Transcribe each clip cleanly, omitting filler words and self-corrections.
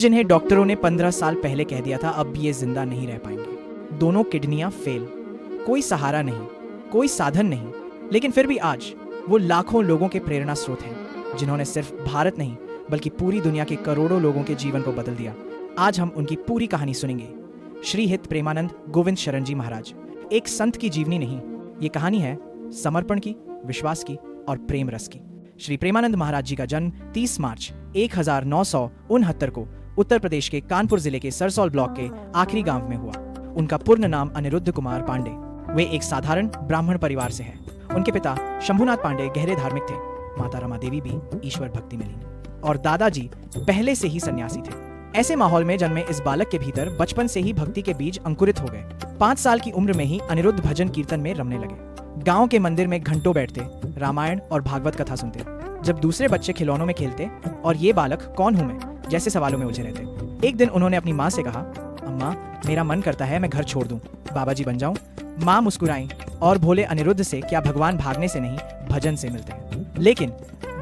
जिन्हें डॉक्टरों ने 15 साल पहले कह दिया था अब ये जिंदा नहीं रह पाएंगे। दोनों किडनियां फेल, कोई सहारा नहीं, कोई साधन नहीं, लेकिन फिर भी आज वो लाखों लोगों के प्रेरणा स्रोत हैं, जिन्होंने सिर्फ भारत नहीं बल्कि पूरी दुनिया के करोड़ों लोगों के जीवन को बदल दिया। आज हम उनकी पूरी कहानी सुनेंगे। श्री हित प्रेमानंद गोविंद शरण जी महाराज एक संत की जीवनी नहीं, ये कहानी है समर्पण की, विश्वास की और प्रेम रस की। श्री प्रेमानंद महाराज जी का जन्म 30 मार्च 1969 को उत्तर प्रदेश के कानपुर जिले के सरसौल ब्लॉक के आखिरी गांव में हुआ। उनका पूर्ण नाम अनिरुद्ध कुमार पांडे। वे एक साधारण ब्राह्मण परिवार से हैं। उनके पिता शंभुनाथ पांडे गहरे धार्मिक थे, माता रमा देवी भी ईश्वर भक्ति में लीन, और दादाजी पहले से ही सन्यासी थे। ऐसे माहौल में जन्मे इस बालक के भीतर बचपन से ही भक्ति के बीज अंकुरित हो गए। 5 साल की उम्र में ही अनिरुद्ध भजन कीर्तन में रमने लगे। गांव के मंदिर में घंटों बैठते, रामायण और भागवत कथा सुनते। जब दूसरे बच्चे खिलौनों में खेलते और ये बालक कौन हूं मैं जैसे सवालों में उलझे रहते। एक दिन उन्होंने अपनी माँ से कहा, अम्मा मेरा मन करता है मैं घर छोड़ दूं, बाबा जी बन जाऊं। माँ मुस्कुराई और भोले अनिरुद्ध से क्या भगवान भागने से नहीं भजन से मिलते हैं। लेकिन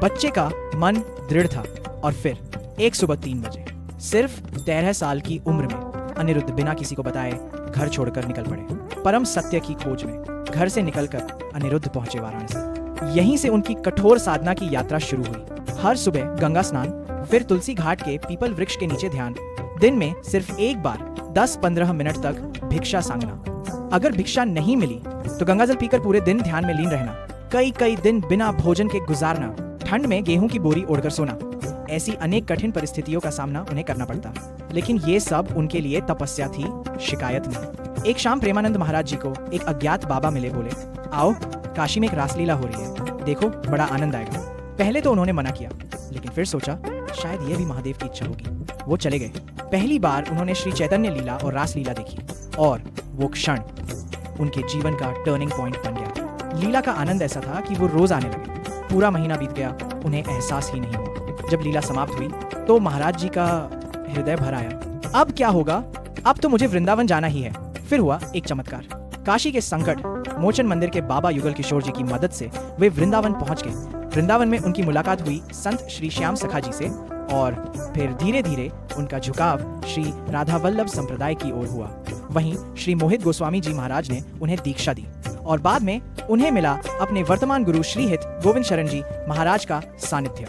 बच्चे का मन दृढ़ था और फिर एक सुबह 3 बजे सिर्फ 13 साल की उम्र में अनिरुद्ध बिना किसी को बताए घर छोड़कर निकल पड़े। परम सत्य की खोज में घर से निकलकर अनिरुद्ध पहुंचे वाराणसी। यहीं से उनकी कठोर साधना की यात्रा शुरू हुई। हर सुबह गंगा स्नान, फिर तुलसी घाट के पीपल वृक्ष के नीचे ध्यान, दिन में सिर्फ एक बार 10-15 मिनट तक भिक्षा सांगना। अगर भिक्षा नहीं मिली तो गंगाजल पीकर पूरे दिन ध्यान में लीन रहना। कई दिन बिना भोजन के गुजारना, ठंड में गेहूं की बोरी ओढ़कर सोना। ऐसी अनेक कठिन परिस्थितियों का सामना उन्हें करना पड़ता, लेकिन ये सब उनके लिए तपस्या थी, शिकायत नहीं। एक शाम प्रेमानंद महाराज जी को एक अज्ञात बाबा मिले। बोले, आओ काशी में एक रासलीला हो रही है, देखो बड़ा आनंद आएगा। पहले तो उन्होंने मना किया, लेकिन फिर सोचा शायद यह भी महादेव की इच्छा होगी। वो चले गए। पहली बार उन्होंने श्री चैतन्य लीला और रासलीला देखी और वो क्षण उनके जीवन का टर्निंग पॉइंट बन गया। लीला का आनंद ऐसा था कि वो रोज आने लगे। पूरा महीना बीत गया, उन्हें एहसास ही नहीं हुआ। जब लीला समाप्त हुई तो महाराज जी का हृदय भर आया। अब क्या होगा, अब तो मुझे वृंदावन जाना ही है। फिर हुआ एक चमत्कार। काशी के संकट मोचन मंदिर के बाबा युगल किशोर जी की मदद से वे वृंदावन पहुंच गए। वृंदावन में उनकी मुलाकात हुई संत श्री श्याम सखा जी से और फिर धीरे धीरे उनका झुकाव श्री राधा वल्लभ संप्रदाय की ओर हुआ। वहीं श्री मोहित गोस्वामी जी महाराज ने उन्हें दीक्षा दी और बाद में उन्हें मिला अपने वर्तमान गुरु श्री हित गोविंद शरण जी महाराज का सानिध्य।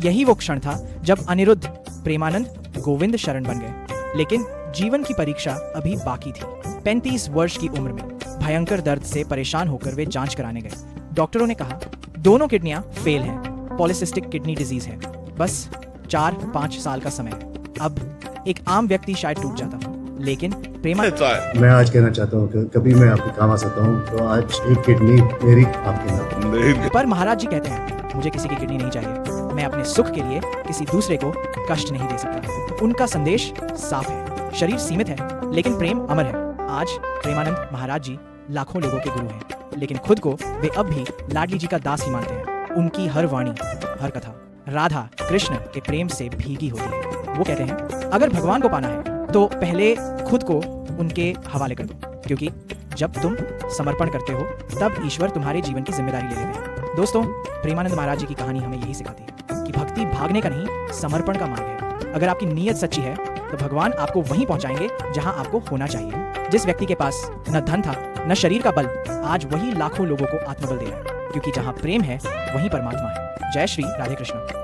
यही वो क्षण था जब अनिरुद्ध प्रेमानंद गोविंद शरण बन गए। लेकिन जीवन की परीक्षा अभी बाकी थी। 35 वर्ष की उम्र में भयंकर दर्द से परेशान होकर वे जांच कराने गए। डॉक्टरों ने कहा दोनों किडनियां फेल हैं, पॉलिसिस्टिक किडनी डिजीज है, बस 4-5 साल का समय है। अब एक आम व्यक्ति शायद टूट जाता, लेकिन प्रेमानंद, मैं आज कहना चाहता हूँ कि कभी मैं आपके काम आ सकता हूँ तो आज एक किडनी मेरी आपके नाम। पर महाराज जी कहते हैं मुझे किसी की किडनी नहीं चाहिए, मैं अपने सुख के लिए किसी दूसरे को कष्ट नहीं दे सकता। उनका संदेश साफ है, शरीर सीमित है लेकिन प्रेम अमर है। आज प्रेमानंद महाराज जी लाखों लोगों के गुरु हैं, लेकिन खुद को वे अब भी लाडली जी का दास ही मानते हैं। उनकी हर वाणी, हर कथा राधा कृष्ण के प्रेम से भीगी होती है। वो कहते हैं अगर भगवान को पाना है तो पहले खुद को उनके हवाले कर दो, क्योंकि जब तुम समर्पण करते हो तब ईश्वर तुम्हारे जीवन की जिम्मेदारी ले लेते हैं। दोस्तों, प्रेमानंद महाराज जी की कहानी हमें यही सिखाती है कि भक्ति भागने का नहीं, समर्पण का मार्ग है। अगर आपकी नीयत सच्ची है तो भगवान आपको वहीं पहुंचाएंगे जहां आपको होना चाहिए। जिस व्यक्ति के पास न धन था न शरीर का बल, आज वही लाखों लोगों को आत्मबल दे रहा है, क्योंकि जहां प्रेम है वहीं परमात्मा है। जय श्री राधे कृष्ण।